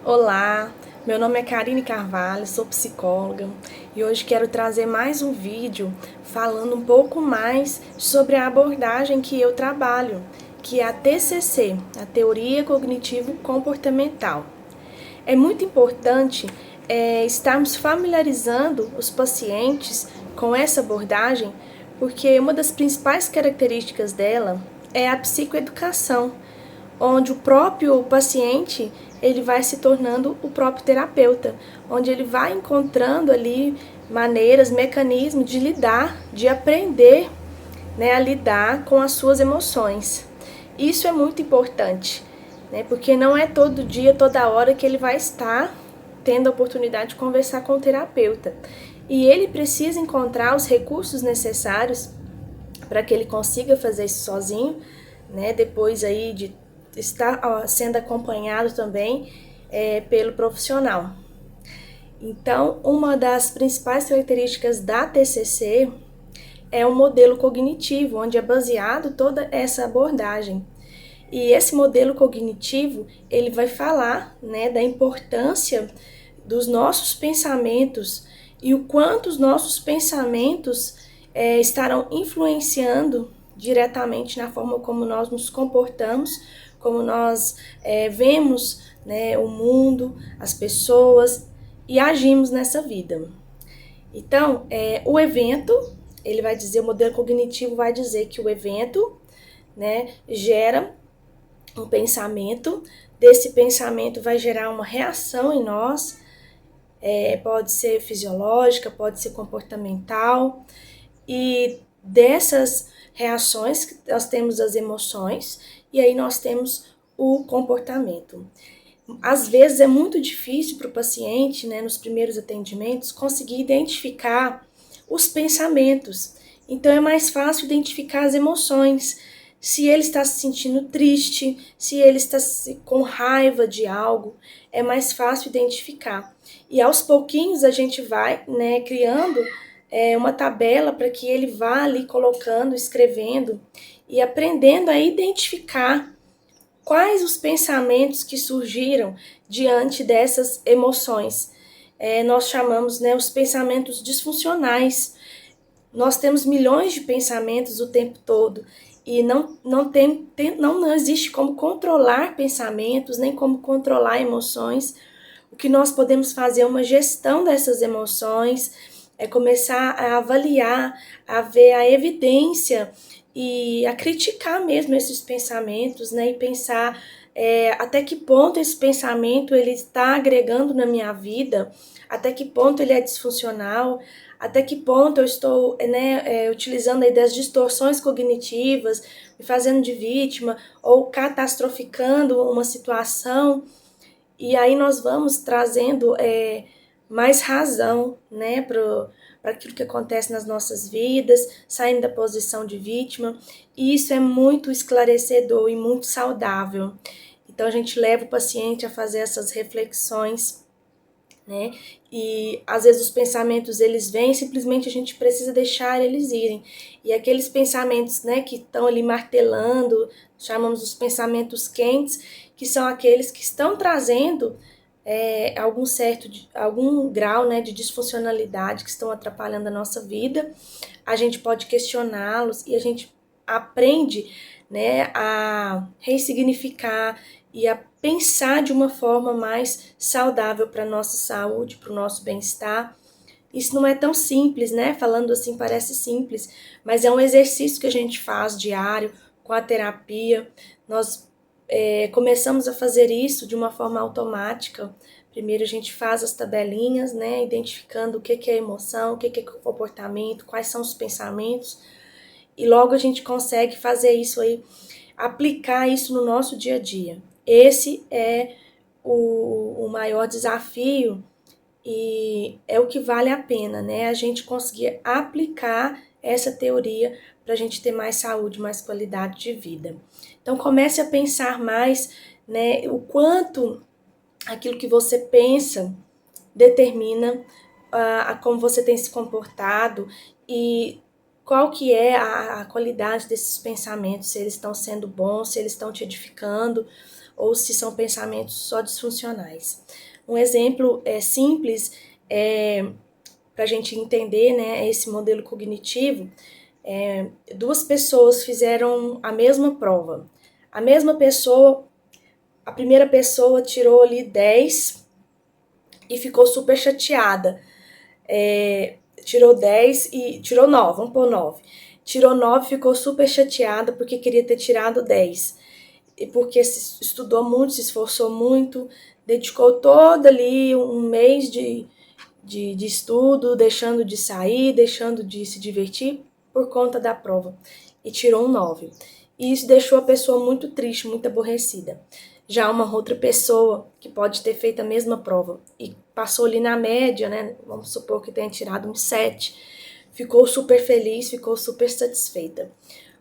Olá, meu nome é Karine Carvalho, sou psicóloga e hoje quero trazer mais um vídeo falando um pouco mais sobre a abordagem que eu trabalho, que é a TCC, a Teoria Cognitivo Comportamental. É muito importante estarmos familiarizando os pacientes com essa abordagem, porque uma das principais características dela é a psicoeducação, onde o próprio paciente ele vai se tornando o próprio terapeuta, onde ele vai encontrando ali maneiras, mecanismos de lidar, de aprender, a lidar com as suas emoções. Isso é muito importante, porque não é todo dia, toda hora que ele vai estar tendo a oportunidade de conversar com o terapeuta. E ele precisa encontrar os recursos necessários para que ele consiga fazer isso sozinho, depois aí de estar sendo acompanhado também pelo profissional. Então, uma das principais características da TCC é o modelo cognitivo, onde é baseado toda essa abordagem. E esse modelo cognitivo, ele vai falar, da importância dos nossos pensamentos e o quanto os nossos pensamentos estarão influenciando diretamente na forma como nós nos comportamos, como nós vemos, o mundo, as pessoas e agimos nessa vida. Então, o evento, ele vai dizer, o modelo cognitivo vai dizer que o evento, gera um pensamento, desse pensamento vai gerar uma reação em nós, pode ser fisiológica, pode ser comportamental, e dessas reações nós temos as emoções e aí nós temos o comportamento. Às vezes é muito difícil para o paciente, nos primeiros atendimentos, conseguir identificar os pensamentos. Então é mais fácil identificar as emoções. Se ele está se sentindo triste, se ele está com raiva de algo, é mais fácil identificar. E aos pouquinhos a gente vai, criando uma tabela para que ele vá ali colocando, escrevendo e aprendendo a identificar quais os pensamentos que surgiram diante dessas emoções. Nós chamamos, os pensamentos disfuncionais. Nós temos milhões de pensamentos o tempo todo e não existe como controlar pensamentos, nem como controlar emoções. O que nós podemos fazer é uma gestão dessas emoções, é começar a avaliar, a ver a evidência e a criticar mesmo esses pensamentos, e pensar até que ponto esse pensamento ele está agregando na minha vida, até que ponto ele é disfuncional, até que ponto eu estou utilizando aí das distorções cognitivas, me fazendo de vítima ou catastroficando uma situação. E aí nós vamos trazendo mais razão, para aquilo que acontece nas nossas vidas, saindo da posição de vítima. E isso é muito esclarecedor e muito saudável. Então a gente leva o paciente a fazer essas reflexões, e às vezes os pensamentos eles vêm, simplesmente a gente precisa deixar eles irem. E aqueles pensamentos, que estão ali martelando, chamamos os pensamentos quentes, que são aqueles que estão trazendo algum grau, de disfuncionalidade, que estão atrapalhando a nossa vida. A gente pode questioná-los e a gente aprende, a ressignificar e a pensar de uma forma mais saudável para a nossa saúde, para o nosso bem-estar. Isso não é tão simples, Falando assim parece simples, mas é um exercício que a gente faz diário com a terapia. Nós começamos a fazer isso de uma forma automática. Primeiro a gente faz as tabelinhas, identificando o que é emoção, o que é comportamento, quais são os pensamentos, e logo a gente consegue fazer isso aí, aplicar isso no nosso dia a dia. Esse é o maior desafio e é o que vale a pena, a gente conseguir aplicar essa teoria para a gente ter mais saúde, mais qualidade de vida. Então comece a pensar mais, o quanto aquilo que você pensa determina a como você tem se comportado e qual que é a qualidade desses pensamentos, se eles estão sendo bons, se eles estão te edificando ou se são pensamentos só disfuncionais. Um exemplo simples para a gente entender, né, esse modelo cognitivo. Duas pessoas fizeram a mesma prova. A mesma pessoa, a primeira pessoa tirou ali 10 e ficou super chateada. Tirou 10 e tirou 9, vamos pôr 9. Tirou 9 e ficou super chateada porque queria ter tirado 10. E porque estudou muito, se esforçou muito, dedicou todo ali um mês de estudo, deixando de sair, deixando de se divertir por conta da prova. E tirou um 9. E isso deixou a pessoa muito triste, muito aborrecida. Já uma outra pessoa que pode ter feito a mesma prova e passou ali na média, né? Vamos supor que tenha tirado um 7, ficou super feliz, ficou super satisfeita.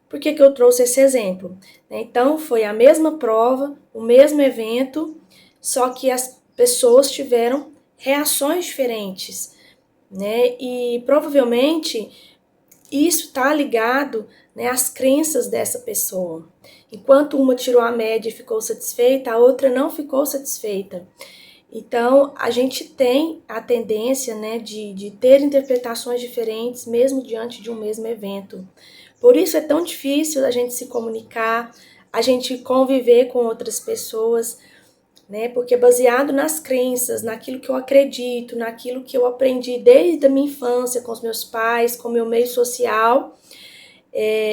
Por que eu trouxe esse exemplo? Então, foi a mesma prova, o mesmo evento, só que as pessoas tiveram reações diferentes, né? E provavelmente isso está ligado, né, às crenças dessa pessoa. Enquanto uma tirou a média e ficou satisfeita, a outra não ficou satisfeita. Então, a gente tem a tendência, né, de ter interpretações diferentes, mesmo diante de um mesmo evento. Por isso é tão difícil a gente se comunicar, a gente conviver com outras pessoas, né? Porque baseado nas crenças, naquilo que eu acredito, naquilo que eu aprendi desde a minha infância com os meus pais, com o meu meio social,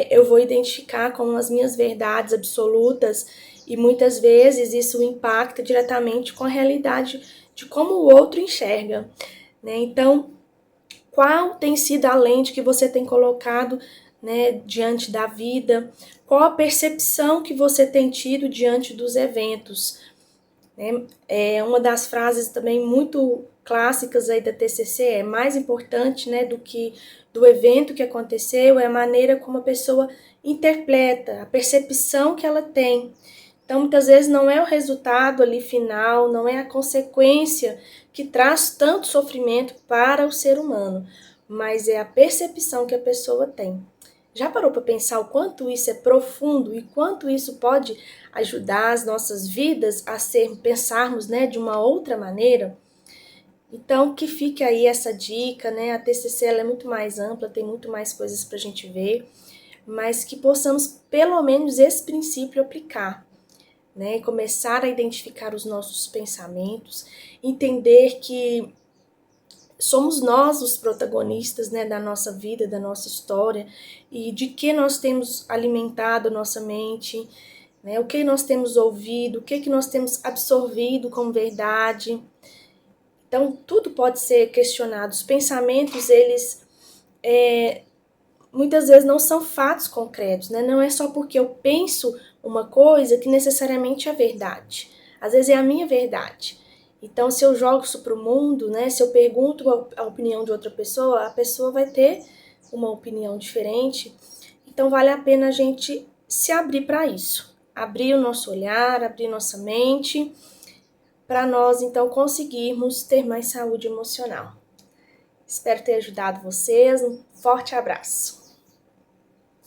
eu vou identificar como as minhas verdades absolutas e muitas vezes isso impacta diretamente com a realidade de como o outro enxerga, né? Então, qual tem sido a lente que você tem colocado, né, diante da vida? Qual a percepção que você tem tido diante dos eventos? Uma das frases também muito clássicas aí da TCC mais importante, né, do que do evento que aconteceu, é a maneira como a pessoa interpreta, a percepção que ela tem. Então, muitas vezes não é o resultado ali final, não é a consequência que traz tanto sofrimento para o ser humano, mas é a percepção que a pessoa tem. Já parou para pensar o quanto isso é profundo e quanto isso pode ajudar as nossas vidas a pensarmos, né, de uma outra maneira? Então, que fique aí essa dica, né? A TCC ela é muito mais ampla, tem muito mais coisas para a gente ver, mas que possamos pelo menos esse princípio aplicar, né? E começar a identificar os nossos pensamentos, entender que somos nós os protagonistas, né, da nossa vida, da nossa história, e de que nós temos alimentado nossa mente, né, o que nós temos ouvido, o que nós temos absorvido como verdade. Então, tudo pode ser questionado. Os pensamentos, eles muitas vezes não são fatos concretos, né? Não é só porque eu penso uma coisa que necessariamente é verdade. Às vezes é a minha verdade. Então, se eu jogo isso para o mundo, né? Se eu pergunto a opinião de outra pessoa, a pessoa vai ter uma opinião diferente. Então, vale a pena a gente se abrir para isso. Abrir o nosso olhar, abrir nossa mente, para nós, então, conseguirmos ter mais saúde emocional. Espero ter ajudado vocês. Um forte abraço.